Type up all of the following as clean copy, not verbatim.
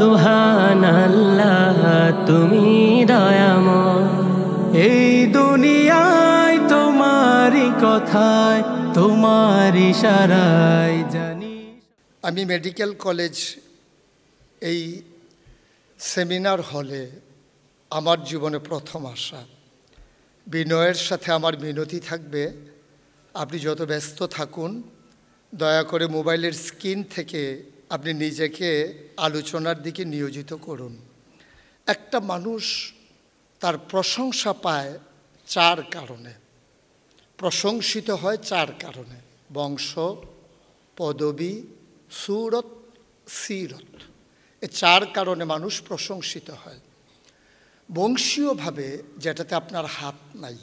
সুবহানাল্লাহ তুমি দয়াময়। এই দুনিয়ায় তোমারই কথায় তোমার ইশারায় জানি। আমি মেডিকেল কলেজ এই সেমিনার হলে আমার জীবনে প্রথম আসা। বিনয়ের সাথে আমার মিনতি থাকবে, আপনি যত ব্যস্ত থাকুন দয়া করে মোবাইলের স্ক্রিন থেকে আপনি নিজেকে আলোচনার দিকে নিয়োজিত করুন। একটা মানুষ তার প্রশংসা পায় চার কারণে, প্রশংসিত হয় চার কারণে: বংশ, পদবী, সুরত, সিরত। এ চার কারণে মানুষ প্রশংসিত হয়। বংশীয়ভাবে, যেটাতে আপনার হাত নাই,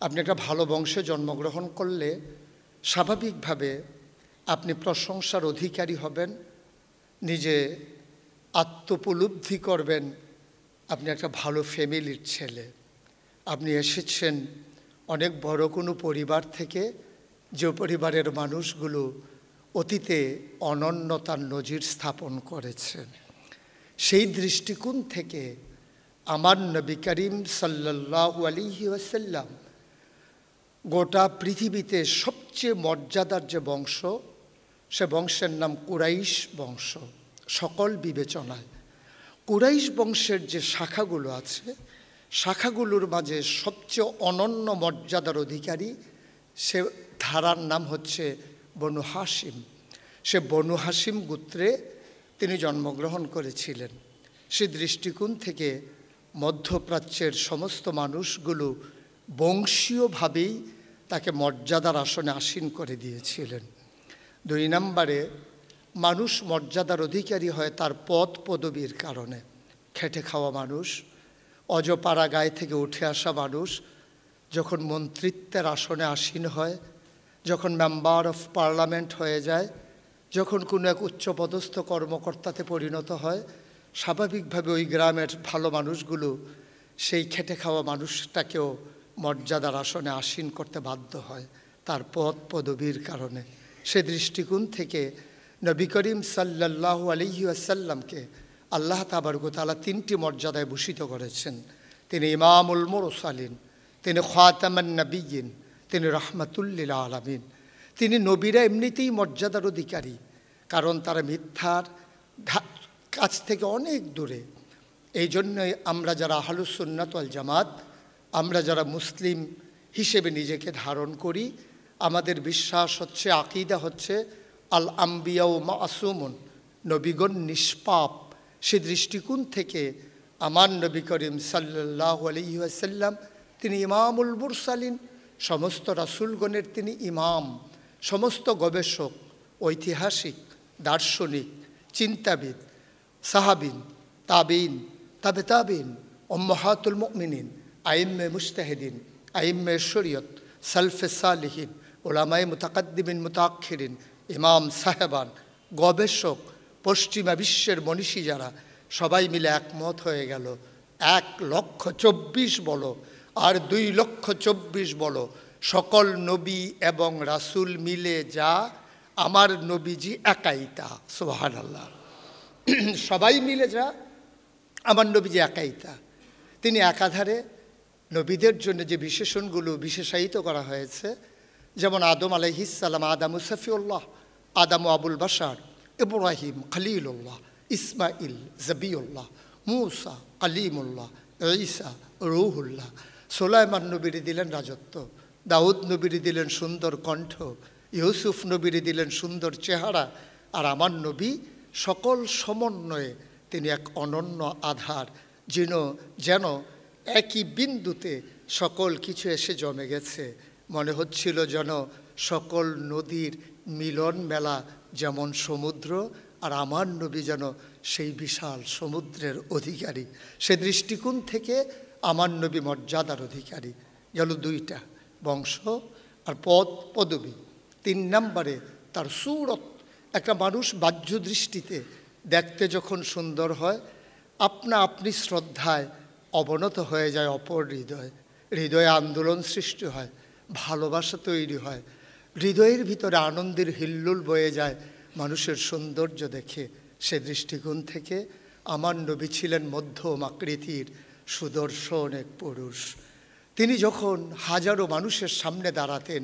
আপনি একটা ভালো বংশে জন্মগ্রহণ করলে স্বাভাবিকভাবে আপনি প্রশংসার অধিকারী হবেন, নিজে আত্মোপলব্ধি করবেন আপনি একটা ভালো ফ্যামিলির ছেলে। আপনি এসেছেন অনেক বড় কোনো পরিবার থেকে, যে পরিবারের মানুষগুলো অতীতে অনন্যতার নজির স্থাপন করেছেন। সেই দৃষ্টিকোণ থেকে আমার নবী করিম সাল্লাল্লাহু আলাইহি ওয়াসাল্লাম গোটা পৃথিবীতে সবচেয়ে মর্যাদার যে বংশ, সে বংশের নাম কুরাইশ বংশ। সকল বিবেচনায় কুরাইশ বংশের যে শাখাগুলো আছে, শাখাগুলোর মাঝে সবচেয়ে অনন্য মর্যাদার অধিকারী সে ধারার নাম হচ্ছে বনু হাশিম। সে বনু হাশিম গোত্রে তিনি জন্মগ্রহণ করেছিলেন। সে দৃষ্টিকোণ থেকে মধ্যপ্রাচ্যের সমস্ত মানুষগুলো বংশীয়ভাবেই তাকে মর্যাদার আসনে আসীন করে দিয়েছিলেন। দুই নম্বরে, মানুষ মর্যাদার অধিকারী হয় তার পদ পদবীর কারণে। খেটে খাওয়া মানুষ, অজপাড়া গায়ে থেকে উঠে আসা মানুষ যখন মন্ত্রিত্বের আসনে আসীন হয়, যখন মেম্বার অফ পার্লামেন্ট হয়ে যায়, যখন কোনো এক উচ্চপদস্থ কর্মকর্তাতে পরিণত হয়, স্বাভাবিকভাবে ওই গ্রামের ভালো মানুষগুলো সেই খেটে খাওয়া মানুষটাকেও মর্যাদার আসনে আসীন করতে বাধ্য হয় তার পদ পদবীর কারণে। সে দৃষ্টিকোণ থেকে নবী করিম সাল্লাল্লাহু আলাইহি ওয়াসাল্লামকে আল্লাহ তাবারক ওয়া তাআলা তিনটি মর্যাদায় ভূষিত করেছেন। তিনি ইমামুল মুরসালিন, তিনি খাতামান নবিয়্যিন, তিনি রাহমাতুল লিল আলামিন। তিনি নবীরা এমনিতেই মর্যাদার অধিকারী, কারণ তারা মিথ্যার কাছ থেকে অনেক দূরে। এই জন্যই আমরা যারা আহলুস সুন্নাত ওয়াল জামাত, আমরা যারা মুসলিম হিসেবে নিজেকে ধারণ করি, আমাদের বিশ্বাস হচ্ছে, আকীদা হচ্ছে আল আম্বিয়াউ মাসুমুন, নবীগণ নিষ্পাপ। সে দৃষ্টিকোণ থেকে আমার নবী করিম সাল্লাল্লাহু আলাইহি ওয়াসাল্লাম তিনি ইমামুল মুরসালিন, সমস্ত রাসূলগণের তিনি ইমাম। সমস্ত গবেষক, ঐতিহাসিক, দার্শনিক, চিন্তাবিদ, সাহাবিন, তাবিন, তাবে তাবিন, উম্মাহাতুল মুমিনিন, আইম্মে মুজতাহিদিন, আইম্মে শরীয়ত, সালফে সালিহিন, উলামায়ে মুতাকাদ্দিমিন মুতাআখিরিন, ইমাম সাহেবান, গবেষক, পশ্চিমা বিশ্বের মনীষী যারা, সবাই মিলে একমত হয়ে গেল 1,24,000 বলো আর 2,24,000 বলো, সকল নবী এবং রাসূল মিলে যা আমার নবীজি একাই তা। সুবহানাল্লাহ। সবাই মিলে যা আমার নবীজি একাই তা। তিনি একাধারে নবীদের জন্য যে বিশেষণগুলো বিশেষায়িত করা হয়েছে, যেমন আদম আলাইহিস সালাম আদামু সফিউল্লাহ, আদামু আবুল বাশার, ইব্রাহিম খলিলুল্লাহ, ইসমাইল জবিউল্লাহ, মূসা কালিমুল্লাহ, ঈসা রূহুল্লাহ। সুলাইমান নবীরে দিলেন রাজত্ব, দাউদ নবীরে দিলেন সুন্দর কণ্ঠ, ইউসুফ নবীরে দিলেন সুন্দর চেহারা, আর আমার নবী সকল সমন্বয়ে তিনি এক অনন্য আধার, যেন একই বিন্দুতে সকল কিছু এসে জমে গেছে। মনে হচ্ছিল যেন সকল নদীর মিলন মেলা, যেমন সমুদ্র, আর আমার নবী যেন সেই বিশাল সমুদ্রের অধিকারী। সে দৃষ্টিকোণ থেকে আমার নবী মর্যাদার অধিকারী। গেল দুইটা, বংশ আর পদ পদবী। 3 নম্বরে তার সুরত। একটা মানুষ বাহ্য দৃষ্টিতে দেখতে যখন সুন্দর হয়, আপনি শ্রদ্ধায় অবনত হয়ে যায় অপর হৃদয়, হৃদয়ে আন্দোলন সৃষ্টি হয়, ভালোবাসা তৈরি হয়, হৃদয়ের ভিতরে আনন্দের হিল্লোল বয়ে যায় মানুষের সৌন্দর্য দেখে। সে দৃষ্টিকোণ থেকে আমার নবী ছিলেন মধ্যম আকৃতির সুদর্শন এক পুরুষ। তিনি যখন হাজারো মানুষের সামনে দাঁড়াতেন,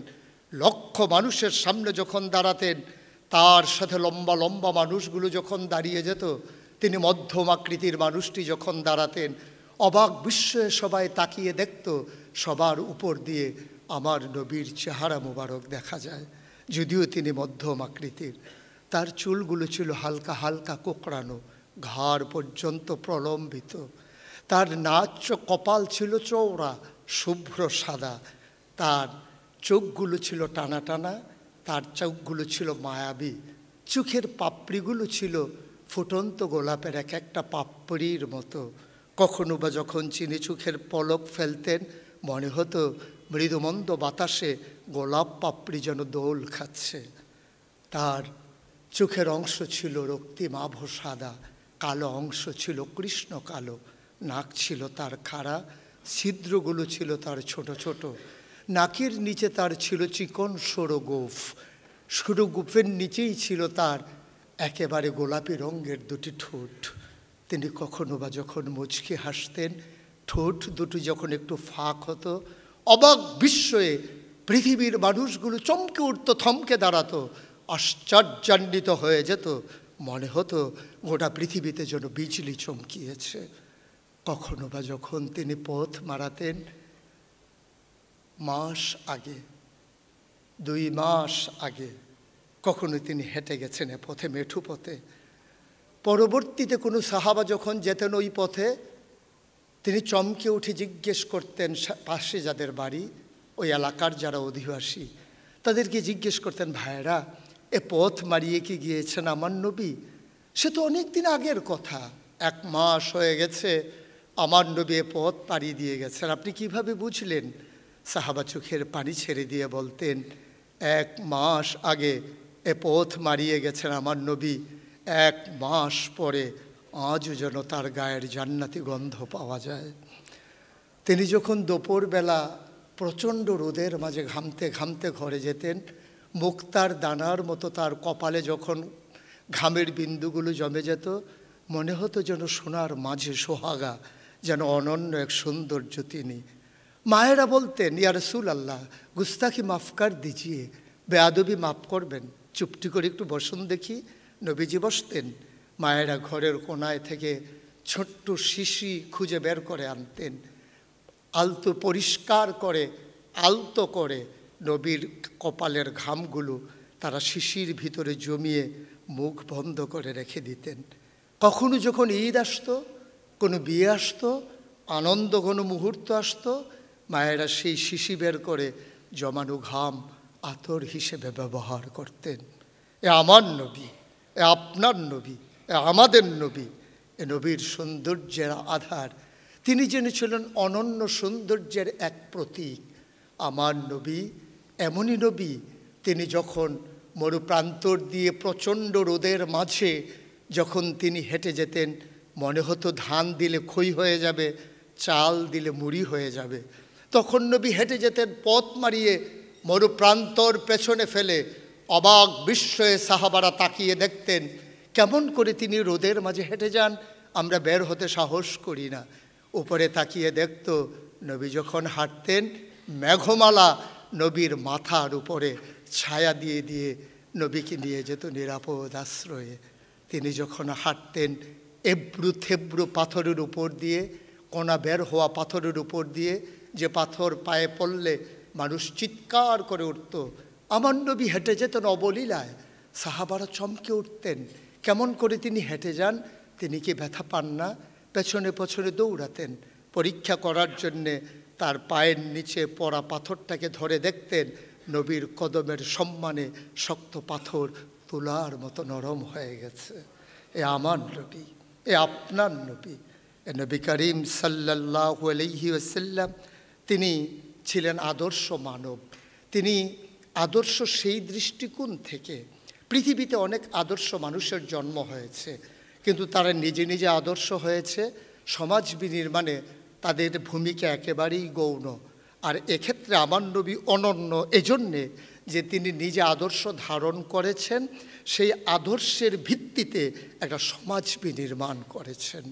লক্ষ মানুষের সামনে যখন দাঁড়াতেন, তার সাথে লম্বা লম্বা মানুষগুলো যখন দাঁড়িয়ে যেত, তিনি মধ্যম আকৃতির মানুষটি যখন দাঁড়াতেন, অবাক বিস্ময়ে সবাই তাকিয়ে দেখত, সবার উপর দিয়ে আমার নবীর চেহারা মোবারক দেখা যায়। যদিও তিনি মধ্যম আকৃতির, তার চুলগুলো ছিল হালকা হালকা কোঁকড়ানো, ঘাড় পর্যন্ত প্রলম্বিত, তার নাচ কপাল ছিল চওড়া শুভ্র সাদা, তার চোখগুলো ছিল টানা টানা, তার চোখগুলো ছিল মায়াবী, চোখের পাপড়িগুলো ছিল ফুটন্ত গোলাপের এক একটা পাপড়ির মতো। কখনো বা যখন চিনি চোখের পলক ফেলতেন, মনে হতো মৃদুমন্দ বাতাসে গোলাপ পাপড়ি যেন দোল খাচ্ছে। তার চোখের অংশ ছিল রক্তিম আভ সাদা, কালো অংশ ছিল কৃষ্ণ কালো, নাক ছিল তার খাড়া, ছিদ্রগুলো ছিল তার ছোট ছোট, নাকের নিচে তার ছিল চিকন সরু গোঁফ, সরু গোঁফের নিচেই ছিল তার একেবারে গোলাপি রঙের দুটি ঠোঁট। তিনি কখনো বা যখন মুচকি হাসতেন, ঠোঁট দুটি যখন একটু ফাঁক হতো, অবাক বিস্ময়ে পৃথিবীর মানুষগুলো চমকে উঠত, থমকে দাঁড়াতো, আশ্চর্যান্বিত হয়ে যেত, মনে হতো গোটা পৃথিবীতে যেন বিজলি চমকিয়েছে। কখনো বা যখন তিনি পথ মারাতেন, মাস আগে, 2 মাস আগে কখনো তিনি হেঁটে গেছেন এ পথে, মেঠু পথে, পরবর্তীতে কোনো সাহাবা যখন যেতেন ওই পথে, তিনি চমকে উঠে জিজ্ঞেস করতেন, পাশে যাদের বাড়ি, ওই এলাকার যারা অধিবাসী, তাদেরকে জিজ্ঞেস করতেন, ভাইরা এ পথ মারিয়ে কি গিয়েছেন আমার নবী? সে তো অনেক দিন আগের কথা, 1 মাস হয়ে গেছে আমার নবী এ পথ পাড়ি দিয়ে গেছেন, আপনি কিভাবে বুঝলেন? সাহাবা চোখের পানি ছেড়ে দিয়ে বলতেন, 1 মাস আগে এ পথ মারিয়ে গেছেন আমার নবী, 1 মাস পরে আজও যেন তার গায়ের জান্নাতি গন্ধ পাওয়া যায়। তিনি যখন দুপুরবেলা প্রচণ্ড রোদের মাঝে ঘামতে ঘামতে ঘরে যেতেন, মুক্তার দানার মতো তার কপালে যখন ঘামের বিন্দুগুলো জমে যেত, মনে হতো যেন সোনার মাঝে সোহাগা, যেন অনন্য এক সৌন্দর্য তিনি। মায়েরা বলতেন, ইয়া রাসূলুল্লাহ গুস্তাখি মাফ কর দিজিয়ে, বেয়াদবি মাফ করবেন, চুপটি করে একটু বসুন দেখি। নবীজি বসতেন, মায়েরা ঘরের কোনায় থেকে ছোট্ট শিশি খুঁজে বের করে আনতেন, আলতো পরিষ্কার করে আলতো করে নবীর কপালের ঘামগুলো তারা শিশির ভিতরে জমিয়ে মুখ বন্ধ করে রেখে দিতেন। কখনো যখন ঈদ আসতো, কোনো বিয়ে আসতো, আনন্দ কোনো মুহূর্ত আসতো, মায়েরা সেই শিশি বের করে জমানো ঘাম আতর হিসেবে ব্যবহার করতেন। এ আমার নবী, এ আপনার নবী, এ আমাদের নবী, এ নবীর সৌন্দর্যের আধার। তিনি জেনেছিলেন অনন্য সৌন্দর্যের এক প্রতীক। আমার নবী এমনই নবী, তিনি যখন মরুপ্রান্তর দিয়ে প্রচণ্ড রোদের মাঝে যখন তিনি হেঁটে যেতেন, মনে হতো ধান দিলে খই হয়ে যাবে, চাল দিলে মুড়ি হয়ে যাবে। তখন নবী হেঁটে যেতেন পথ মারিয়ে, মরুপ্রান্তর পেছনে ফেলে, অবাক বিস্ময়ে সাহাবারা তাকিয়ে দেখতেন কেমন করে তিনি রোদের মাঝে হেঁটে যান, আমরা বের হতে সাহস করি না। উপরে তাকিয়ে দেখত, নবী যখন হাঁটতেন, মেঘমালা নবীর মাথার উপরে ছায়া দিয়ে দিয়ে নবীকে নিয়ে যেত নিরাপদ আশ্রয়ে। তিনি যখন হাঁটতেন, এবড়ু থেবড়ু পাথরের উপর দিয়ে, কোনা বের হওয়া পাথরের উপর দিয়ে, যে পাথর পায়ে পড়লে মানুষ চিৎকার করে উঠত, আমার নবী হেঁটে যেতেন অবলীলায়। সাহাবারা চমকে উঠতেন, কেমন করে তিনি হেঁটে যান, তিনি কি ব্যথা পান না? পেছনে পেছনে দৌড়াতেন, পরীক্ষা করার জন্যে তার পায়ের নিচে পড়া পাথরটাকে ধরে দেখতেন, নবীর কদমের সম্মানে শক্ত পাথর তুলার মতো নরম হয়ে গেছে। এ আমার নবী, এ আপনার নবী, এ নবী করিম সাল্লাল্লাহু আলাইহি ওয়াসাল্লাম। তিনি ছিলেন আদর্শ মানব। তিনি আদর্শ সেই দৃষ্টিকোণ থেকে, পৃথিবীতে অনেক আদর্শ মানুষের জন্ম হয়েছে, কিন্তু তারা নিজে নিজে আদর্শ হয়েছে, সমাজ বিনির্মাণে তাদের ভূমিকা একেবারেই গৌণ। আর এক্ষেত্রে আমার নবী অনন্য এজন্যে যে তিনি নিজে আদর্শ ধারণ করেছেন, সেই আদর্শের ভিত্তিতে একটা সমাজ বিনির্মাণ করেছেন।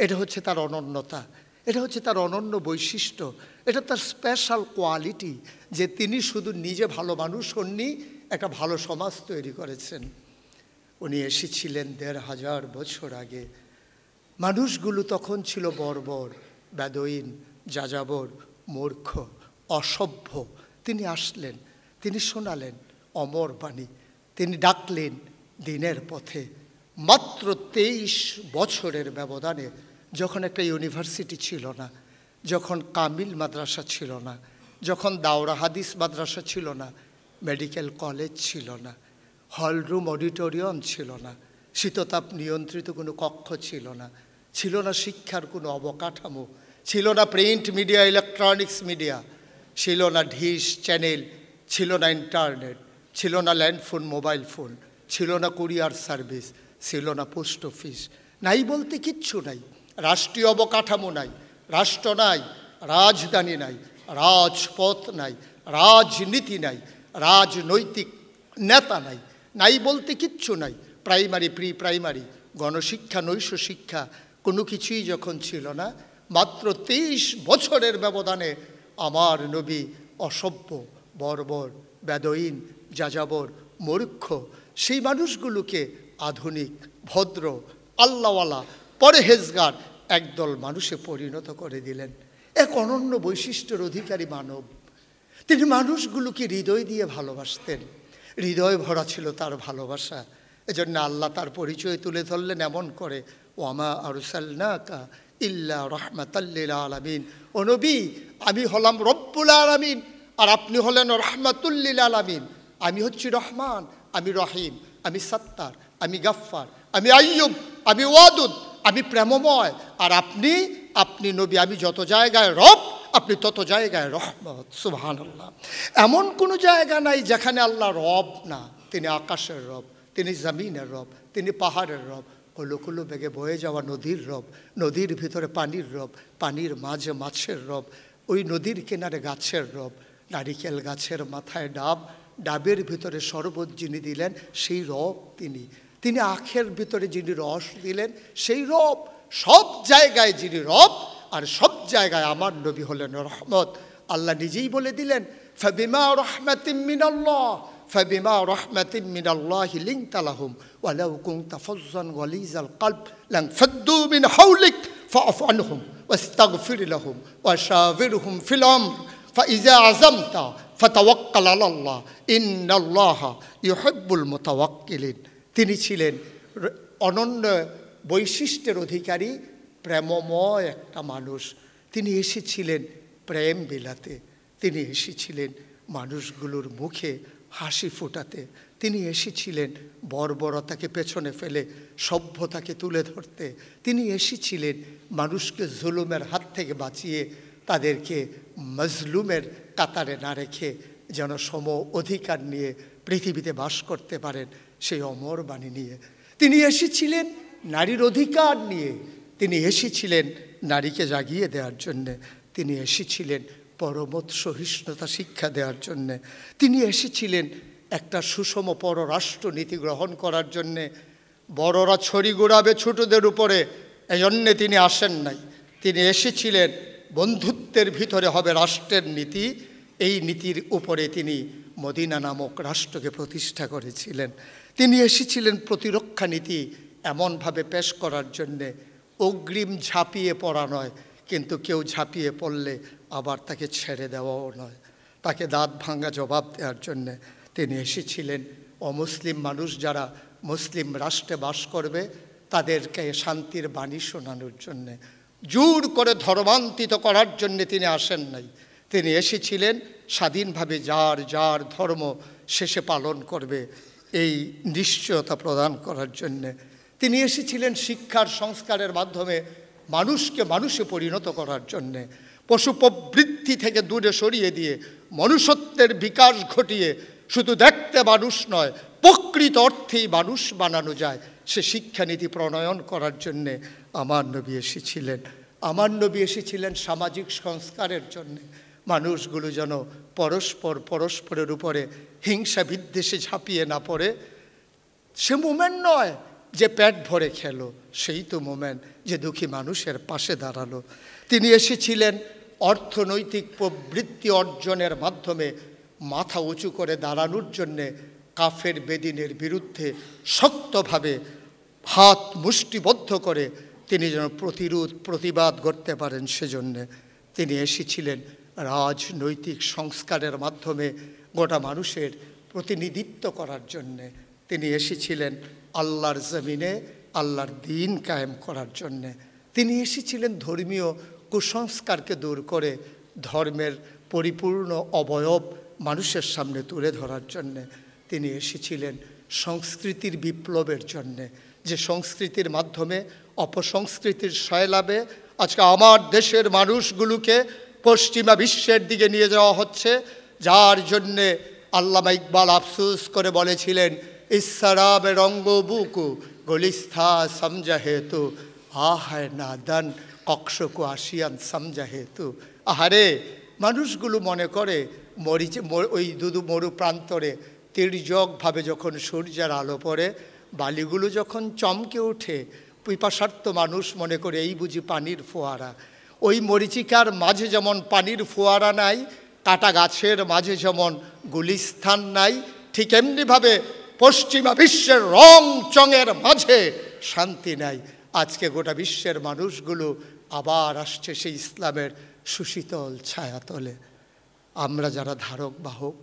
এটা হচ্ছে তার অনন্যতা, এটা হচ্ছে তার অনন্য বৈশিষ্ট্য, এটা তার স্পেশাল কোয়ালিটি, যে তিনি শুধু নিজে ভালো মানুষ হননি, একটা ভালো সমাজ তৈরি করেছেন। উনি এসেছিলেন ১৫০০ বছর আগে। মানুষগুলো তখন ছিল বর্বর, বেদুইন, যাযাবর, মূর্খ, অসভ্য। তিনি আসলেন, তিনি শোনালেন অমর বাণী, তিনি ডাকলেন দিনের পথে। মাত্র ২৩ বছরের ব্যবধানে, যখন একটা ইউনিভার্সিটি ছিল না, যখন কামিল মাদ্রাসা ছিল না, যখন দাওরা হাদিস মাদ্রাসা ছিল না, মেডিকেল কলেজ ছিল না, হলরুম অডিটোরিয়াম ছিল না, শীততাপ নিয়ন্ত্রিত কোনো কক্ষ ছিল না, ছিল না শিক্ষার কোনো অবকাঠামো, ছিল না প্রিন্ট মিডিয়া, ইলেকট্রনিক্স মিডিয়া, ছিল না ডিশ চ্যানেল, ছিল না ইন্টারনেট, ছিল না ল্যান্ডফোন, মোবাইল ফোন, ছিল না কুরিয়ার সার্ভিস, ছিল না পোস্ট অফিস, নাই বলতে কিচ্ছু নাই। রাষ্ট্রীয় অবকাঠামো নাই, রাষ্ট্র নাই, রাজধানী নাই, রাজপথ নাই, রাজনীতি নাই, রাজনৈতিক নেতা নাই, নাই বলতে কিচ্ছু নাই। প্রাইমারি, প্রি প্রাইমারি, গণশিক্ষা, নৈশ শিক্ষা, কোনো কিছুই যখন ছিল না, মাত্র ২৩ বছরের ব্যবধানে আমার নবী অসভ্য, বর্বর, বেদুইন, যাযাবর, মূর্খ সেই মানুষগুলোকে আধুনিক, ভদ্র, আল্লাহওয়ালা, পরহেজগার একদল মানুষে পরিণত করে দিলেন। এক অনন্য বৈশিষ্ট্যের অধিকারী মানব। তিনি মানুষগুলোকে হৃদয় দিয়ে ভালোবাসতেন, হৃদয় ভরা ছিল তার ভালোবাসা। এজন্য আল্লাহ তার পরিচয় তুলে ধরলেন এমন করে, ওয়ামা আরসালনাকা ইল্লা রাহমাতাল লিল আলামিন। ও নবী, আমি হলাম রব্বুল আলামিন, আর আপনি হলেন রাহমাতুল লিল আলামিন। আমি হচ্ছি রহমান, আমি রহিম, আমি সত্তার, আমি গাফফার, আমি আইয়ুব, আমি ওয়াদুদ, আমি প্রেমময়। আর আপনি নবী, আমি যত জায়গায় রব, আপনি তত জায়গায় রহমত। সুবহানাল্লাহ। এমন কোনো জায়গা নাই যেখানে আল্লাহ রব না। তিনি আকাশের রব, তিনি জমিনের রব, তিনি পাহাড়ের রব, কুলো কুলো বেগে বয়ে যাওয়া নদীর রব, নদীর ভিতরে পানির রব, পানির মাঝে মাছের রব, ওই নদীর কিনারে গাছের রব, নারিকেল গাছের মাথায় ডাব, ডাবের ভিতরে শরবত যিনি দিলেন সেই রব তিনি। তিনি আখের ভিতরে যিনি রস দিলেন সেই রব। সব জায়গায় যিনি রব, আর সব জায়গায় আমার নবী হলেন রহমত। আল্লাহ নিজেই বলে দিলেন, ফাবিমা রাহমাতিম মিনাল্লাহ, ফাবিমা রাহমাতিম মিনাল্লাহি লিনতা লাহুম ওয়ালাউ কুনতা ফাজ্জান গালিজাল কলব লানফাদ্দু মিন হাওলিক ফাআফু আনহুম ওয়াস্তাগফির লাহুম ওয়াশাবিরহুম ফিল আমর ফাইযা আযামতা ফাতাওয়াক্কাল আলাল্লাহ ইন্নাল্লাহা ইউহিব্বুল মুতাওয়াক্কিলিন। তিনি ছিলেন অনন্য বৈশিষ্ট্যের অধিকারী, প্রেমময় একটা মানুষ। তিনি এসেছিলেন প্রেম বিলাতে, তিনি এসেছিলেন মানুষগুলোর মুখে হাসি ফোটাতে, তিনি এসেছিলেন বর্বরতাকে পেছনে ফেলে সভ্যতাকে তুলে ধরতে, তিনি এসেছিলেন মানুষকে জুলুমের হাত থেকে বাঁচিয়ে তাদেরকে মজলুমের কাতারে না রেখে যেন সম অধিকার নিয়ে পৃথিবীতে বাস করতে পারেন সেই অমর বাণী নিয়ে। তিনি এসেছিলেন নারীর অধিকার নিয়ে, তিনি এসেছিলেন নারীকে জাগিয়ে দেওয়ার জন্যে, তিনি এসেছিলেন পরমত সহিষ্ণুতা শিক্ষা দেওয়ার জন্যে, তিনি এসেছিলেন একটা সুষম পররাষ্ট্র নীতি গ্রহণ করার জন্যে। বড়রা ছড়ি ঘোরাবে ছোটদের উপরে, এজন্যে তিনি আসেন নাই। তিনি এসেছিলেন বন্ধুত্বের ভিতরে হবে রাষ্ট্রের নীতি, এই নীতির উপরে তিনি মদিনা নামক রাষ্ট্রকে প্রতিষ্ঠা করেছিলেন। তিনি এসেছিলেন প্রতিরক্ষা নীতি এমনভাবে পেশ করার জন্যে, অগ্রিম ঝাঁপিয়ে পড়া নয়, কিন্তু কেউ ঝাঁপিয়ে পড়লে আবার তাকে ছেড়ে দেওয়াও নয়, তাকে দাঁত ভাঙা জবাব দেওয়ার জন্যে তিনি এসেছিলেন। অমুসলিম মানুষ যারা মুসলিম রাষ্ট্রে বাস করবে তাদেরকে শান্তির বাণী শোনানোর জন্যে, জোর করে ধর্মান্তরিত করার জন্যে তিনি আসেন নাই। তিনি এসেছিলেন স্বাধীনভাবে যার যার ধর্ম শেষে পালন করবে এই নিশ্চয়তা প্রদান করার জন্যে। তিনি এসেছিলেন শিক্ষার সংস্কারের মাধ্যমে মানুষকে মানুষে পরিণত করার জন্যে, পশু প্রবৃত্তি থেকে দূরে সরিয়ে দিয়ে মনুষ্যত্বের বিকাশ ঘটিয়ে শুধু দেখতে মানুষ নয়, প্রকৃত অর্থেই মানুষ বানানো যায় সে শিক্ষানীতি প্রণয়ন করার জন্যে আমার নবী এসেছিলেন। আমার নবী এসেছিলেন সামাজিক সংস্কারের জন্যে, মানুষগুলো যেন পরস্পরের উপরে হিংসা বিদ্বেষে ঝাঁপিয়ে না পড়ে, সে মোমেন্ট নয় যে পেট ভরে খেলো, সেই তো মোমেন্ট যে দুঃখী মানুষের পাশে দাঁড়ালো। তিনি এসেছিলেন অর্থনৈতিক প্রবৃত্তি অর্জনের মাধ্যমে মাথা উঁচু করে দাঁড়ানোর জন্যে, কাফের বেদিনের বিরুদ্ধে শক্তভাবে হাত মুষ্টিবদ্ধ করে তিনি যেন প্রতিবাদ করতে পারেন। সেজন্যে তিনি এসেছিলেন রাজনৈতিক সংস্কারের মাধ্যমে গোটা মানুষের প্রতিনিধিত্ব করার জন্যে। তিনি এসেছিলেন আল্লাহর জমিনে আল্লাহর দ্বীন কায়েম করার জন্যে। তিনি এসেছিলেন ধর্মীয় কুসংস্কারকে দূর করে ধর্মের পরিপূর্ণ অবয়ব মানুষের সামনে তুলে ধরার জন্যে। তিনি এসেছিলেন সংস্কৃতির বিপ্লবের জন্যে, যে সংস্কৃতির মাধ্যমে অপসংস্কৃতির সয়লাভে আজকে আমার দেশের মানুষগুলোকে পশ্চিমা বিশ্বের দিকে নিয়ে যাওয়া হচ্ছে, যার জন্যে আল্লামা ইকবাল আফসোস করে বলেছিলেন, ইসরাবে রঙ্গ বুকু গলিস্থা সমঝা হেতু আহায় নাদান কক্ষকু আসিয়ান সমঝা হেতু। আহারে, মানুষগুলো মনে করে ওই দুদু মরু প্রান্তরে তির্যকভাবে যখন সূর্যের আলো পড়ে, বালিগুলো যখন চমকে ওঠে, পিপাসার্থ মানুষ মনে করে এই বুঝি পানির ফোয়ারা। ওই মরিচিকার মাঝে যেমন পানির ফোয়ারা নাই, কাটা গাছের মাঝে যেমন গুলিস্থান নাই, ঠিক এমনিভাবে পশ্চিমা বিশ্বের রং চঙের মাঝে শান্তি নাই। আজকে গোটা বিশ্বের মানুষগুলো আবার আসছে সেই ইসলামের সুশীতল ছায়াতলে। আমরা যারা ধারক বাহক,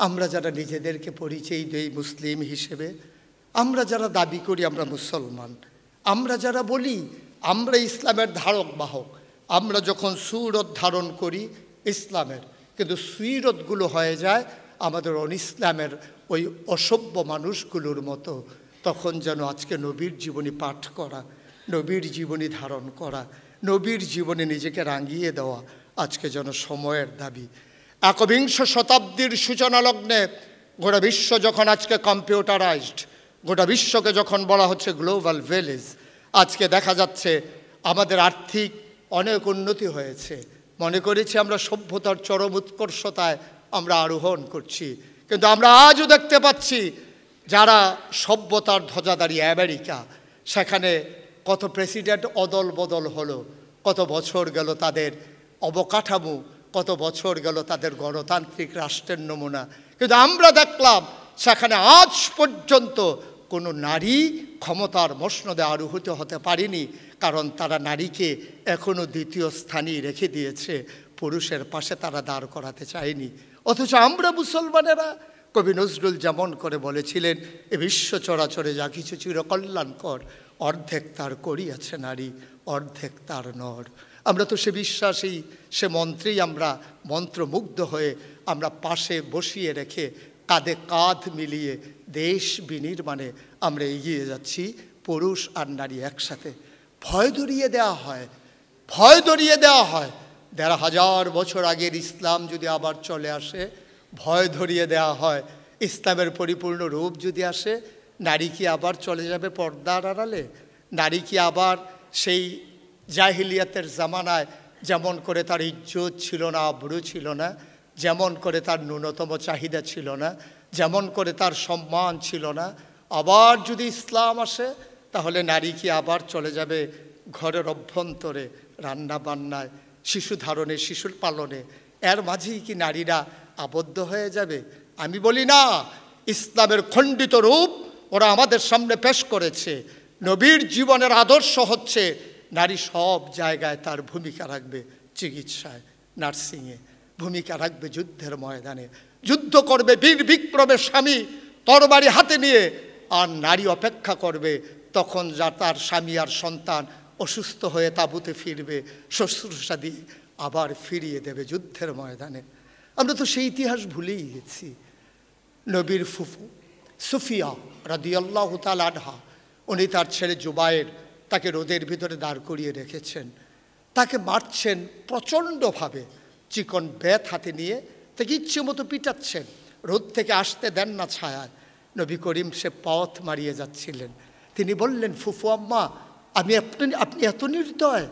আমরা যারা নিজেদেরকে পরিচয় দেই মুসলিম হিসেবে, আমরা যারা দাবি করি আমরা মুসলমান, আমরা যারা বলি আমরা ইসলামের ধারক বাহক, আমরা যখন সুরত ধারণ করি ইসলামের, কিন্তু সুইরতগুলো হয়ে যায় আমাদের ইসলামের ওই অসভ্য মানুষগুলোর মতো, তখন যেন আজকে নবীর জীবনী পাঠ করা, নবীর জীবনী ধারণ করা, নবীর জীবনে নিজেকে রাঙিয়ে দেওয়া আজকে যেন সময়ের দাবি। একবিংশ শতাব্দীর সূচনা লগ্নে গোটা বিশ্ব যখন আজকে কম্পিউটারাইজড, গোটা বিশ্বকে যখন বলা হচ্ছে গ্লোবাল ভিলেজ, আজকে দেখা যাচ্ছে আমাদের আর্থিক অনেক উন্নতি হয়েছে, মনে করেছি আমরা সভ্যতার চরম উৎকর্ষতায় আমরা আরোহণ করছি, কিন্তু আমরা আজও দেখতে পাচ্ছি যারা সভ্যতার ধ্বজাধারী আমেরিকা, সেখানে কত প্রেসিডেন্ট অদল বদল হলো, কত বছর গেল তাদের অবকাঠামো, কত বছর গেল তাদের গণতান্ত্রিক রাষ্ট্রের নমুনা, কিন্তু আমরা দেখলাম সেখানে আজ পর্যন্ত কোনো নারী ক্ষমতার মসনদে আরোহিত হতে পারেনি, কারণ তারা নারীকে এখনও দ্বিতীয় স্থানেই রেখে দিয়েছে, পুরুষের পাশে তারা দাঁড় করাতে চায়নি। অথচ আমরা মুসলমানেরা, কবি নজরুল যেমন করে বলেছিলেন, এ বিশ্ব চরাচরে যা কিছু চিরকল্যাণকর, অর্ধেক তার করিয়াছে নারী, অর্ধেক তার নর। আমরা তো সে বিশ্বাসী, সে মন্ত্রেই আমরা মন্ত্রমুগ্ধ হয়ে আমরা পাশে বসিয়ে রেখে কাঁধে কাঁধ মিলিয়ে দেশ বিনির্মাণে আমরা এগিয়ে যাচ্ছি, পুরুষ আর নারী একসাথে। ভয় ধরিয়ে দেওয়া হয়, ভয় ধরিয়ে দেওয়া হয়। ১,৫০০ বছর আগের ইসলাম যদি আবার চলে আসে, ভয় ধরিয়ে দেওয়া হয়। ইসলামের পরিপূর্ণ রূপ যদি আসে, নারী কি আবার চলে যাবে পর্দার আড়ালে? নারী কি আবার সেই জাহিলিয়াতের জামানায় যেমন করে তার ইজ্জত ছিল না, আবরু ছিল না, যেমন করে তার ন্যূনতম চাহিদা ছিল না, যেমন করে তার সম্মান ছিল না, আবার যদি ইসলাম আসে তাহলে নারী কি আবার চলে যাবে ঘরের অভ্যন্তরে রান্না বান্নায়, শিশু ধারণে, শিশুর পালনে? এর মাঝেই কি নারীরা আবদ্ধ হয়ে যাবে? আমি বলি না, ইসলামের খণ্ডিত রূপ ওরা আমাদের সামনে পেশ করেছে। নবীর জীবনের আদর্শ হচ্ছে নারী সব জায়গায় তার ভূমিকা রাখবে, চিকিৎসায়, নার্সিংয়ে ভূমিকা রাখবে, যুদ্ধের ময়দানে যুদ্ধ করবে বীর বিক্রমের স্বামী তরবারি হাতে নিয়ে, আর নারী অপেক্ষা করবে তখন যা তার স্বামী আর সন্তান অসুস্থ হয়ে তাঁবুতে ফিরবে, শুশ্রূষা দিয়ে আবার ফিরিয়ে দেবে যুদ্ধের ময়দানে। আমরা তো সেই ইতিহাস ভুলেই গেছি। নবীর ফুফু সুফিয়া রাদিয়াল্লাহু তাআলা আনহা, উনি তার ছেলে জুবায়ের, তাকে রোদের ভিতরে দাঁড় করিয়ে রেখেছেন, তাকে মারছেন প্রচণ্ডভাবে, চিকন বেত হাতে নিয়ে তাকে ইচ্ছে মতো পিটাচ্ছেন, রোদ থেকে আসতে দেন না ছায়ায়। নবী করিম সে পথ মারিয়ে যাচ্ছিলেন, তিনি বললেন, ফুফু আম্মা, আপনি এত নির্দয়,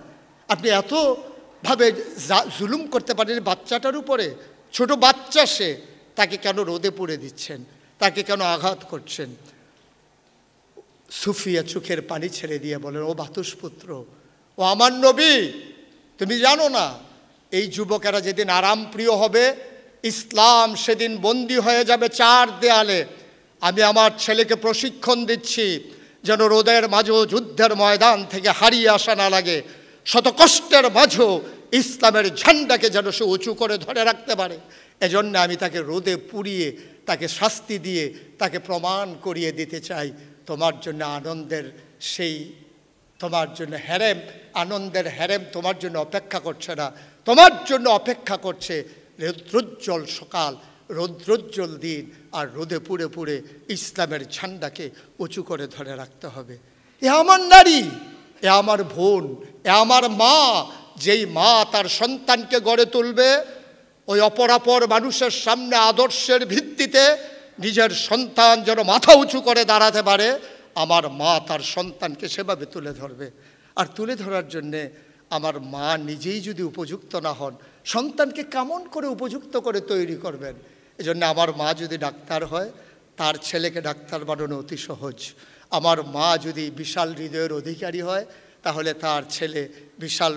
আপনি এতভাবে জুলুম করতে পারেন বাচ্চাটার উপরে, ছোট বাচ্চা সে, তাকে কেন রোদে পুড়ে দিচ্ছেন, তাকে কেন আঘাত করছেন? সুফিয়া চোখের পানি ছেড়ে দিয়ে বলেন, ও বাতুসপুত্র, ও আমার নবী, তুমি জানো না এই যুবকেরা যেদিন আরাম প্রিয় হবে, ইসলাম সেদিন বন্দী হয়ে যাবে 4 দেয়ালে। আমি আমার ছেলেকে প্রশিক্ষণ দিচ্ছি যেন রোদের মাঝেও যুদ্ধের ময়দান থেকে হারিয়ে আসা না লাগে, শত কষ্টের মাঝেও ইসলামের ঝান্ডাকে যেন সে উঁচু করে ধরে রাখতে পারে। এজন্য আমি তাকে রোদে পুড়িয়ে, তাকে শাস্তি দিয়ে, তাকে প্রমাণ করিয়ে দিতে চাই তোমার জন্য আনন্দের সেই, তোমার জন্য হেরেম, আনন্দের হেরেম তোমার জন্য অপেক্ষা করছে না, তোমার জন্য অপেক্ষা করছে রৌদ্রোজ্জ্বল সকাল, রৌদ্রোজ্জ্বল দিন, আর রোদে পুড়ে পুড়ে ইসলামের ঝান্ডাকে উঁচু করে ধরে রাখতে হবে। এ আমার নারী, এ আমার বোন, এ আমার মা, যেই মা তার সন্তানকে গড়ে তুলবে ওই অপরাপর মানুষের সামনে আদর্শের ভিত্তিতে, নিজের সন্তান যেন মাথা উঁচু করে দাঁড়াতে পারে, আমার মা তার সন্তানকে সেভাবে তুলে ধরবে। আর তুলে ধরার জন্যে আমার মা নিজেই যদি উপযুক্ত না হন, সন্তানকে কেমন করে উপযুক্ত করে তৈরি করবেন? এজন্য আমার মা যদি ডাক্তার হয়, তার ছেলেকে ডাক্তার বানানো অতি সহজ। আমার মা যদি বিশাল হৃদয়ের অধিকারী হয়, তাহলে তার ছেলে বিশাল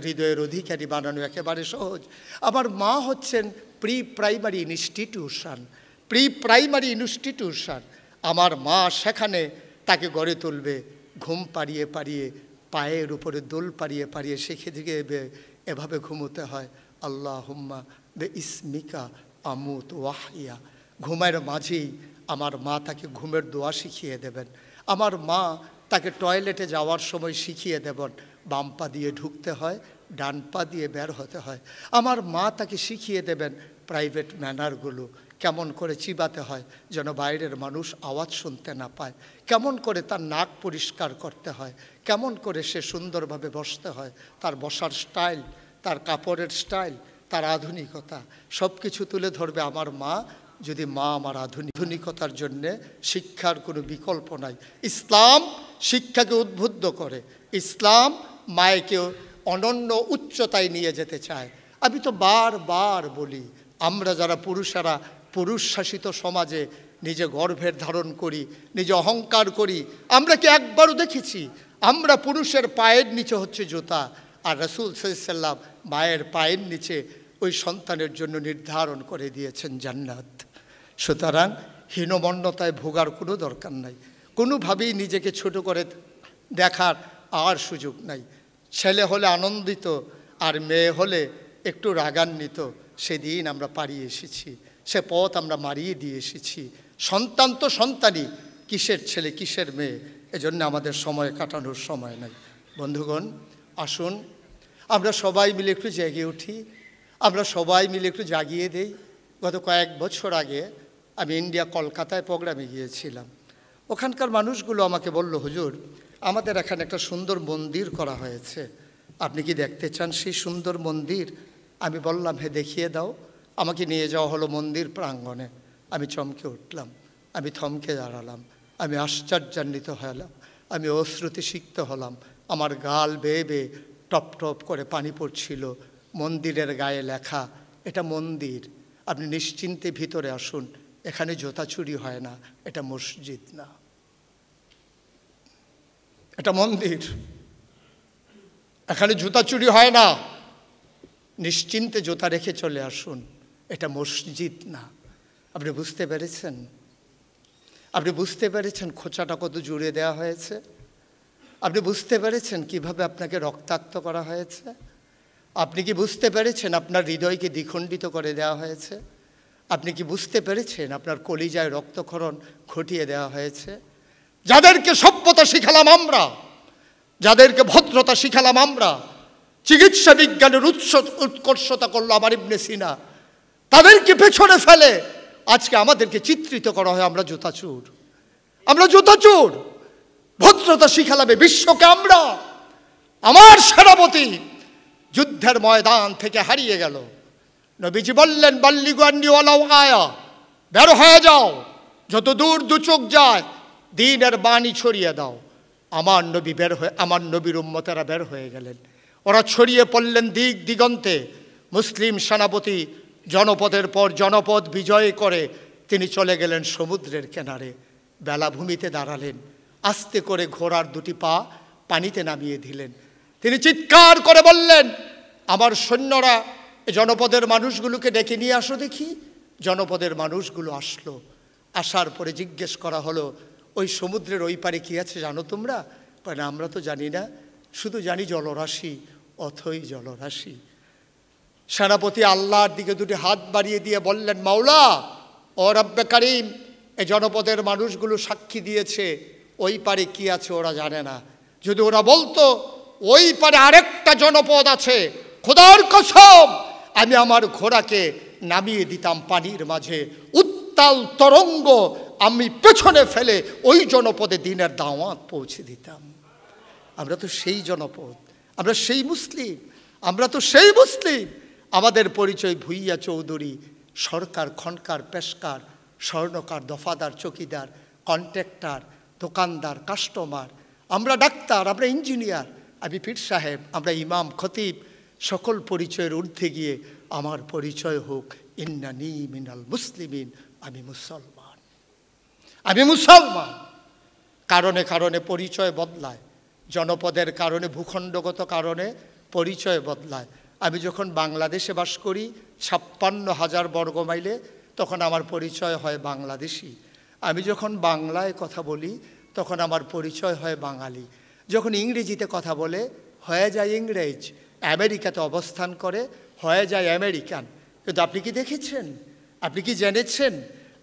হৃদয়ের অধিকারী বানানো একেবারে সহজ। আমার মা হচ্ছেন প্রি প্রাইমারি ইনস্টিটিউশন। আমার মা সেখানে তাকে গড়ে তুলবে, ঘুম পাড়িয়ে পাড়িয়ে, পায়ের উপরে দোল পাড়িয়ে পাড়িয়ে শিখে দিকে এভাবে ঘুমোতে হয়। আল্লাহুম্মা বে ইসমিকা আমুত ওয়াহিয়া। ঘুমের মাঝেই আমার মা তাকে ঘুমের দোয়া শিখিয়ে দেবেন। আমার মা তাকে টয়লেটে যাওয়ার সময় শিখিয়ে দেবেন বাম পা দিয়ে ঢুকতে হয়, ডান পা দিয়ে বের হতে হয়। আমার মা তাকে শিখিয়ে দেবেন প্রাইভেট ম্যানারগুলো, কেমন করে চিবাতে হয় যেন বাইরের মানুষ আওয়াজ শুনতে না পায়, কেমন করে তার নাক পরিষ্কার করতে হয়, কেমন করে সে সুন্দরভাবে বসতে হয়, তার বসার স্টাইল, তার কাপড়ের স্টাইল, তার আধুনিকতা, সব কিছু তুলে ধরবে আমার মা। যদি মা আমার আধুনিকতার জন্যে শিক্ষার কোনো বিকল্প নাই। ইসলাম শিক্ষাকে উদ্বুদ্ধ করে, ইসলাম মায়েকে অনন্য উচ্চতায় নিয়ে যেতে চায়। আমি তো বারবার বলি, আমরা যারা পুরুষেরা পুরুষ শাসিত সমাজে নিজে গর্ভের ধারণ করি, নিজে অহংকার করি, আমরা কি একবারও দেখেছি আমরা পুরুষের পায়ের নিচে হচ্ছে জুতা, আর রাসূল সাল্লাল্লাহু আলাইহি ওয়াসাল্লাম মায়ের পায়ের নিচে ওই সন্তানের জন্য নির্ধারণ করে দিয়েছেন জান্নাত। সুতরাং হীনমন্যতায় ভোগার কোনো দরকার নাই, কোনোভাবেই নিজেকে ছোট করে দেখার আর সুযোগ নাই। ছেলে হলে আনন্দিত আর মেয়ে হলে একটু রাগান্বিত, সেদিন আমরা পাড়িয়ে এসেছি, সে পথ আমরা মারিয়ে দিয়ে এসেছি। সন্তান তো সন্তানই, কিসের ছেলে কিসের মেয়ে, এজন্য আমাদের সময় কাটানোর সময় নাই। বন্ধুগণ, আসুন আমরা সবাই মিলে একটু জেগে উঠি, আমরা সবাই মিলে একটু জাগিয়ে দেই। গত কয়েক বছর আগে আমি ইন্ডিয়া কলকাতায় প্রোগ্রামে গিয়েছিলাম। ওখানকার মানুষগুলো আমাকে বলল, হুজুর আমাদের এখানে একটা সুন্দর মন্দির করা হয়েছে, আপনি কি দেখতে চান সেই সুন্দর মন্দির? আমি বললাম, হ্যাঁ দেখিয়ে দাও। আমাকে নিয়ে যাওয়া হলো মন্দির প্রাঙ্গণে। আমি চমকে উঠলাম, আমি থমকে দাঁড়ালাম, আমি আশ্চর্যান্বিত হলাম, আমি অশ্রুতি সিক্ত হলাম। আমার গাল বেয়ে বেয়ে টপ টপ করে পানি পড়ছিল। মন্দিরের গায়ে লেখা, এটা মন্দির, আপনি নিশ্চিন্তে ভিতরে আসুন, এখানে জুতা চুরি হয় না, এটা মসজিদ না, এটা মন্দির, এখানে জুতা চুরি হয় না, নিশ্চিন্তে জুতা রেখে চলে আসুন, এটা মসজিদ না। আপনি বুঝতে পেরেছেন? আপনি বুঝতে পেরেছেন খোঁচাটা কত জুড়ে দেওয়া হয়েছে? আপনি বুঝতে পেরেছেন কিভাবে আপনাকে রক্তাক্ত করা হয়েছে? আপনি কি বুঝতে পেরেছেন আপনার হৃদয়কে দ্বিখণ্ডিত করে দেওয়া হয়েছে? আপনি কি বুঝতে পেরেছেন আপনার কলিজায় রক্তক্ষরণ ঘটিয়ে দেওয়া হয়েছে? যাদেরকে সভ্যতা শিখালাম আমরা, যাদেরকে ভদ্রতা শিখালাম আমরা, চিকিৎসা বিজ্ঞানের উৎকর্ষতা করলো আমার ইবনে সিনা, তাদেরকে পেছনে ফেলে আজকে আমাদেরকে চিত্রিত করা হয় আমরা জুতাচোর, আমরা জুতাচোর। ভদ্রতা শিখালামে বিশ্বকে আমরা। আমার সেনাপতি যুদ্ধের ময়দান থেকে হারিয়ে গেল, নবীজি বললেন, বাল্লিগু আন্নী ওয়ালাউ আয়া, বের হয়ে যাও, যত দূর দু চোখ যায় দ্বীনের বাণী ছড়িয়ে দাও। আমার নবী বের হয়ে, আমার নবীর উম্মতেরা বের হয়ে গেলেন, ওরা ছড়িয়ে পড়লেন দিক দিগন্তে। মুসলিম সেনাপতি জনপদের পর জনপদ বিজয় করে তিনি চলে গেলেন সমুদ্রের কিনারে। বেলাভূমিতে দাঁড়ালেন, আস্তে করে ঘোড়ার দুটি পা পানিতে নামিয়ে দিলেন। তিনি চিৎকার করে বললেন, আমার সৈন্যরা জনপদের মানুষগুলোকে ডেকে নিয়ে আসো দেখি। জনপদের মানুষগুলো আসলো। আসার পরে জিজ্ঞেস করা হলো, ওই সমুদ্রের ওই পারে কি আছে জানো তোমরা? কারণ আমরা তো জানি না, শুধু জানি জলরাশি, অথই জলরাশি। সেনাপতি আল্লাহর দিকে দুটি হাত বাড়িয়ে দিয়ে বললেন, মাওলা ও রব্বে কারিম, এই জনপদের মানুষগুলো সাক্ষী দিয়েছে ওই পারে কি আছে ওরা জানে না। যদি ওরা বলতো ওই পারে আরেকটা জনপদ আছে, খোদার কসম আমি আমার ঘোড়াকে নামিয়ে দিতাম পানির মাঝে, উত্তাল তরঙ্গ আমি পেছনে ফেলে ওই জনপদে দিনের দাওয়াত পৌঁছে দিতাম। আমরা তো সেই জনপদ, আমরা সেই মুসলিম, আমরা তো সেই মুসলিম। আমাদের পরিচয় ভুইয়া চৌধুরী, সরকার, খনকার, পেশকার, স্বর্ণকার, দফাদার, চকিদার, কন্ট্রাক্টর, দোকানদার, কাস্টমার। আমরা ডাক্তার, আমরা ইঞ্জিনিয়ার, আমি পীর সাহেব, আমরা ইমাম, খতিব। সকল পরিচয়ের ঊর্ধ্বে গিয়ে আমার পরিচয় হোক ইন্নানি মিনাল মুসলিমিন, আমি মুসলমান, আমি মুসলমান। কারণে কারণে পরিচয় বদলায়, জনপদের কারণে, ভূখণ্ডগত কারণে পরিচয় বদলায়। আমি যখন বাংলাদেশে বাস করি 56,000 বর্গমাইলে, তখন আমার পরিচয় হয় বাংলাদেশি। আমি যখন বাংলায় কথা বলি তখন আমার পরিচয় হয় বাঙালি। যখন ইংরেজিতে কথা বলে হয়ে যায় ইংরেজ। আমেরিকাতে অবস্থান করে হয়ে যায় আমেরিকান। কিন্তু আপনি কি দেখেছেন, আপনি কি জেনেছেন,